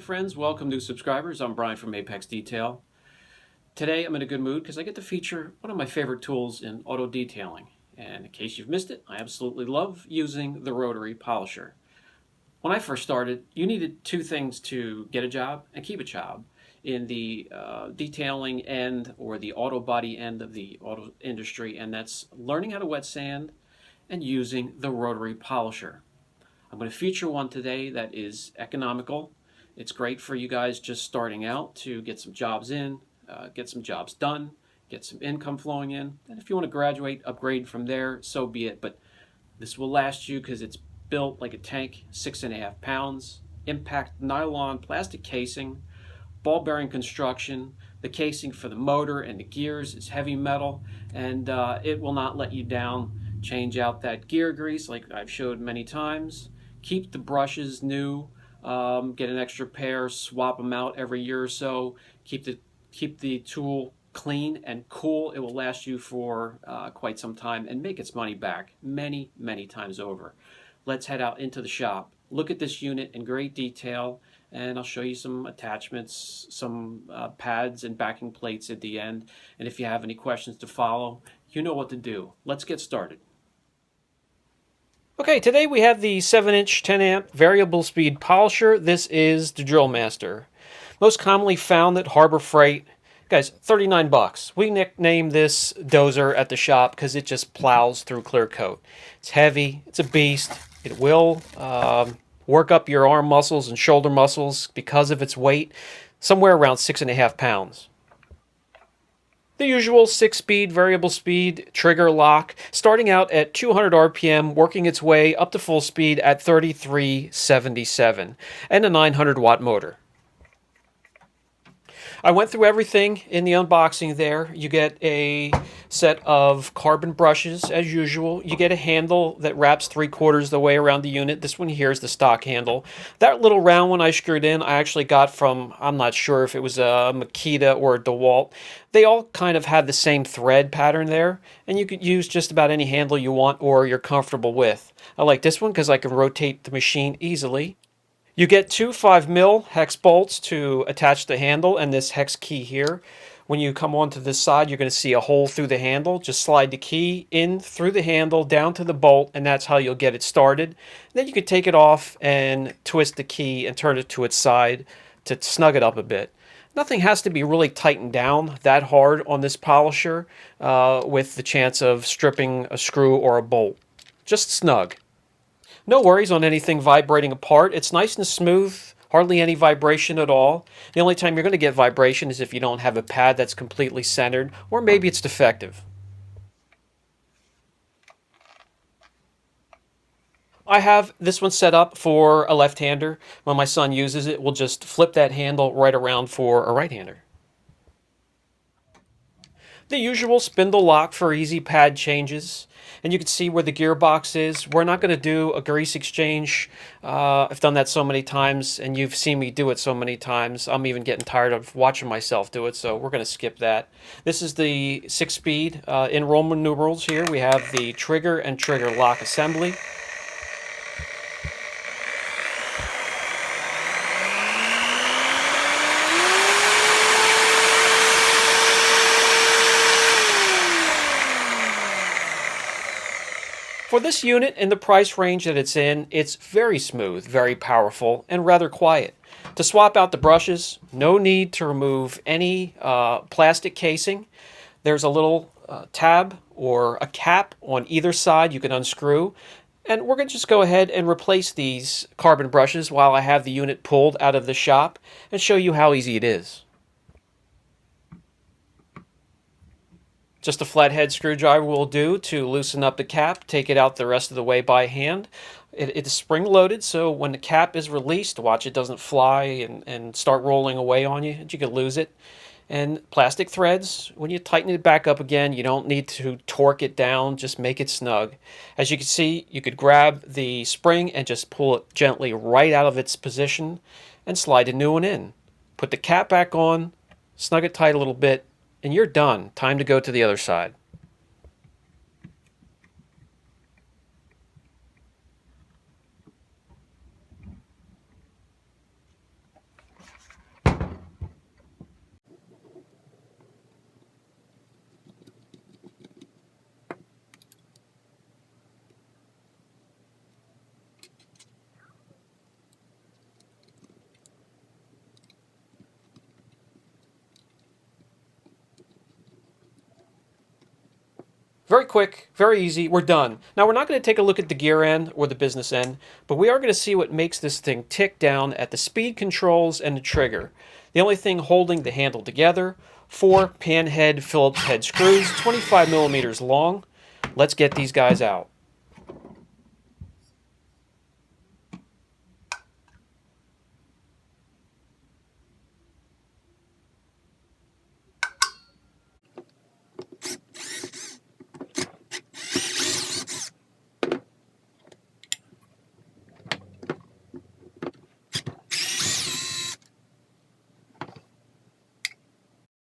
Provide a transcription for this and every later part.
friends, welcome new subscribers. I'm Brian from Apex Detail. Today I'm in a good mood because I get to feature one of my favorite tools in auto detailing. And in case you've missed it, I absolutely love using the Rotary polisher. When I first started, you needed two things to get a job and keep a job in the detailing end or the auto body end of the auto industry, and that's learning how to wet sand and using the Rotary polisher. I'm going to feature one today that is economical. It's great for you guys just starting out to get some jobs in, get some jobs done, get some income flowing in. And if you want to graduate, upgrade from there, so be it. But this will last you because it's built like a tank, 6.5 pounds, impact nylon plastic casing, ball bearing construction. The casing for the motor and the gears is heavy metal, and it will not let you down. Change out that gear grease like I've showed many times. Keep the brushes new. Get an extra pair, swap them out every year or so. Keep the tool clean and cool. It will last you for quite some time and make its money back many times over. Let's head out into the shop. Look at this unit in great detail, and I'll show you some attachments, some pads and backing plates at the end. And if you have any questions to follow, you know what to do. Let's get started. Okay, today we have the 7-inch 10-amp variable speed polisher. This is the Drill Master. Most commonly found at Harbor Freight. Guys, 39 bucks. We nicknamed this dozer at the shop because it just plows through clear coat. It's heavy, it's a beast. It will work up your arm muscles and shoulder muscles because of its weight, somewhere around 6.5 pounds. The usual 6-speed variable speed trigger lock, starting out at 200 RPM, working its way up to full speed at 3377, and a 900 watt motor. I went through everything in the unboxing there. You get a set of carbon brushes as usual. You get a handle that wraps 3/4 the way around the unit. This one here is the stock handle. That little round one I screwed in, I actually got from, I'm not sure if it was a Makita or a DeWalt. They all kind of had the same thread pattern there, and you could use just about any handle you want or you're comfortable with. I like this one because I can rotate the machine easily. You get two 5mm hex bolts to attach the handle and this hex key here. When you come onto this side, you're going to see a hole through the handle. Just slide the key in through the handle down to the bolt, and that's how you'll get it started. Then you can take it off and twist the key and turn it to its side to snug it up a bit. Nothing has to be really tightened down that hard on this polisher with the chance of stripping a screw or a bolt. Just snug. No worries on anything vibrating apart. It's nice and smooth, hardly any vibration at all. The only time you're going to get vibration is if you don't have a pad that's completely centered, or maybe it's defective. I have this one set up for a left-hander. When my son uses it, we'll just flip that handle right around for a right-hander. The usual spindle lock for easy pad changes. And you can see where the gearbox is. We're not going to do a grease exchange. I've done that so many times, and you've seen me do it so many times. I'm even getting tired of watching myself do it, so we're going to skip that. This is the 6-speed. In Roman numerals here, we have the trigger and trigger lock assembly. For this unit and the price range that it's in, it's very smooth, very powerful, and rather quiet. To swap out the brushes, no need to remove any plastic casing. There's a little tab or a cap on either side you can unscrew. And we're going to just go ahead and replace these carbon brushes while I have the unit pulled out of the shop and show you how easy it is. Just a flathead screwdriver will do to loosen up the cap, take it out the rest of the way by hand. It is spring loaded, so when the cap is released, watch it doesn't fly and start rolling away on you, and you can lose it. And plastic threads, when you tighten it back up again, you don't need to torque it down, just make it snug. As you can see, you could grab the spring and just pull it gently right out of its position and slide a new one in. Put the cap back on, snug it tight a little bit, and you're done. Time to go to the other side. Very quick, very easy, we're done. Now we're not going to take a look at the gear end or the business end, but we are going to see what makes this thing tick down at the speed controls and the trigger. The only thing holding the handle together, 4 pan head Phillips head screws, 25 millimeters long. Let's get these guys out.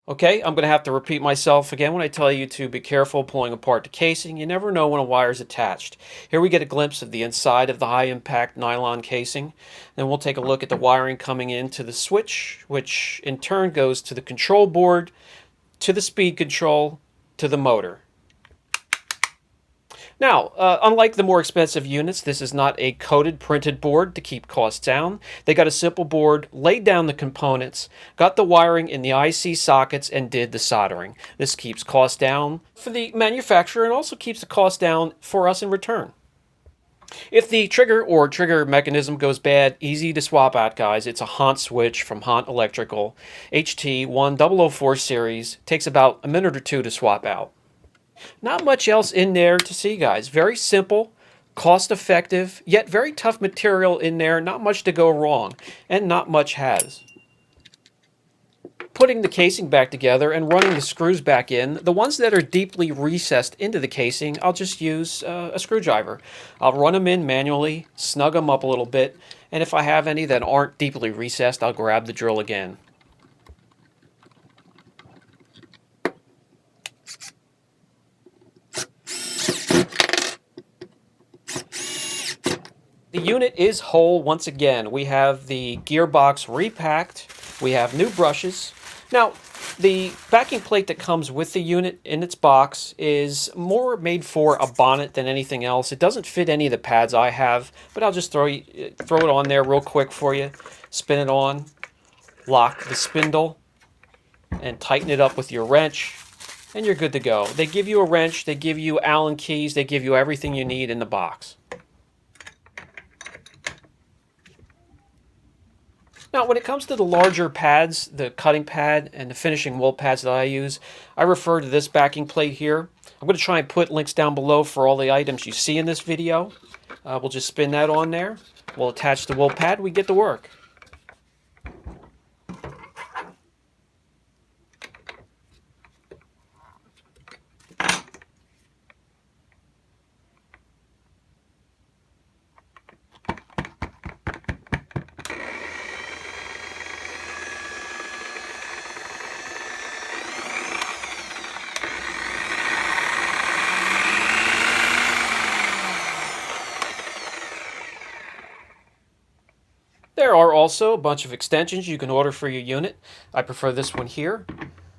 Okay, I'm going to have to repeat myself again when I tell you to be careful pulling apart the casing. You never know when a wire is attached. Here we get a glimpse of the inside of the high-impact nylon casing. Then we'll take a look at the wiring coming into the switch, which in turn goes to the control board, to the speed control, to the motor. Now, unlike the more expensive units, this is not a coated printed board to keep costs down. They got a simple board, laid down the components, got the wiring in the IC sockets, and did the soldering. This keeps costs down for the manufacturer and also keeps the cost down for us in return. If the trigger or trigger mechanism goes bad, easy to swap out, guys. It's a Hont switch from Hont Electrical, HT1004 series. Takes about a minute or two to swap out. Not much else in there to see, guys. Very simple, cost effective, yet very tough material in there. Not much to go wrong, and not much has. Putting the casing back together and running the screws back in, the ones that are deeply recessed into the casing, I'll just use a screwdriver. I'll run them in manually, snug them up a little bit, and if I have any that aren't deeply recessed, I'll grab the drill again. The unit is whole once again. We have the gearbox repacked. We have new brushes. Now, the backing plate that comes with the unit in its box is more made for a bonnet than anything else. It doesn't fit any of the pads I have, but I'll just throw it on there real quick for you. Spin it on, lock the spindle, and tighten it up with your wrench, and you're good to go. They give you a wrench, they give you Allen keys, they give you everything you need in the box. Now, when it comes to the larger pads, the cutting pad and the finishing wool pads that I use, I refer to this backing plate here. I'm going to try and put links down below for all the items you see in this video. We'll just spin that on there. We'll attach the wool pad. We get to work. There are also a bunch of extensions you can order for your unit. I prefer this one here.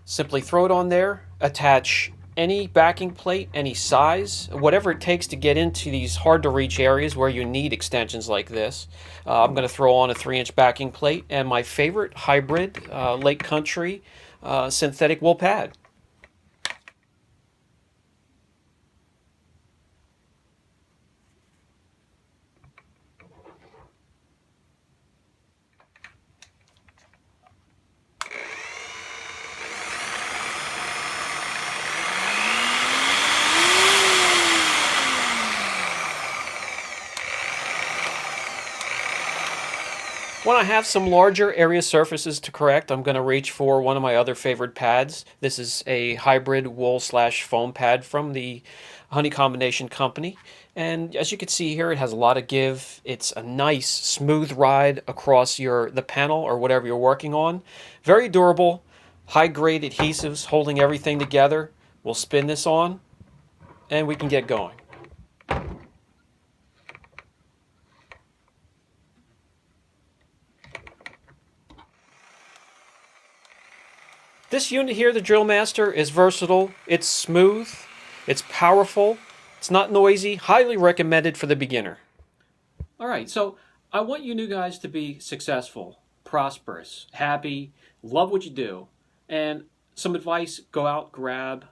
Simply throw it on there, attach any backing plate, any size, whatever it takes to get into these hard to reach areas where you need extensions like this. I'm going to throw on a 3-inch backing plate and my favorite hybrid Lake Country synthetic wool pad. When I have some larger area surfaces to correct, I'm going to reach for one of my other favorite pads. This is a hybrid wool/foam pad from the Honey Combination Company. And as you can see here, it has a lot of give. It's a nice, smooth ride across the panel or whatever you're working on. Very durable, high-grade adhesives holding everything together. We'll spin this on, and we can get going. This unit here, the Drill Master, is versatile, it's smooth, it's powerful, it's not noisy, highly recommended for the beginner. Alright, so I want you new guys to be successful, prosperous, happy, love what you do, and some advice: go out, grab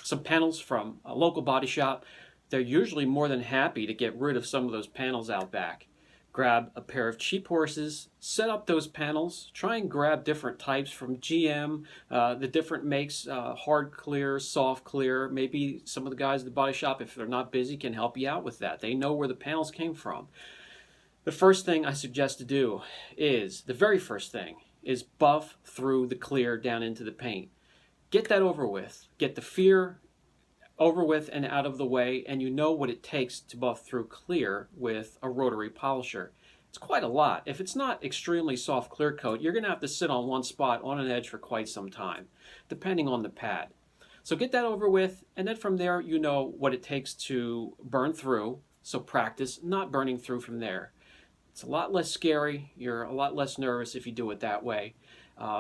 some panels from a local body shop. They're usually more than happy to get rid of some of those panels out back. Grab a pair of cheap horses, set up those panels, try and grab different types from GM, the different makes, hard clear, soft clear. Maybe some of the guys at the body shop, if they're not busy, can help you out with that. They know where the panels came from. The first thing I suggest to do is, the very first thing, is buff through the clear down into the paint. Get that over with. Get the fear over with and out of the way, and you know what it takes to buff through clear with a rotary polisher. It's quite a lot. If it's not extremely soft clear coat, you're going to have to sit on one spot on an edge for quite some time, depending on the pad. So get that over with, and then from there you know what it takes to burn through, so practice not burning through from there. It's a lot less scary, you're a lot less nervous if you do it that way.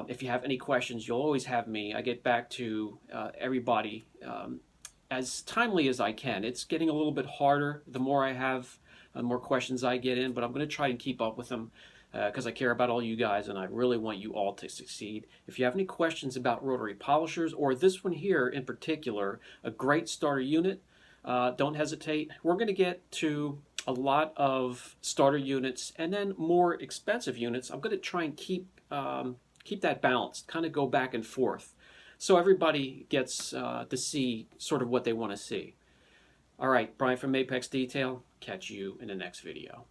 If you have any questions, you'll always have me. I get back to everybody as timely as I can. It's getting a little bit harder the more I have, the more questions I get in, but I'm going to try and keep up with them because I care about all you guys and I really want you all to succeed. If you have any questions about rotary polishers, or this one here in particular, a great starter unit, don't hesitate. We're going to get to a lot of starter units and then more expensive units. I'm going to try and keep that balanced, kind of go back and forth, so everybody gets to see sort of what they want to see. All right, Brian from Apex Detail. Catch you in the next video.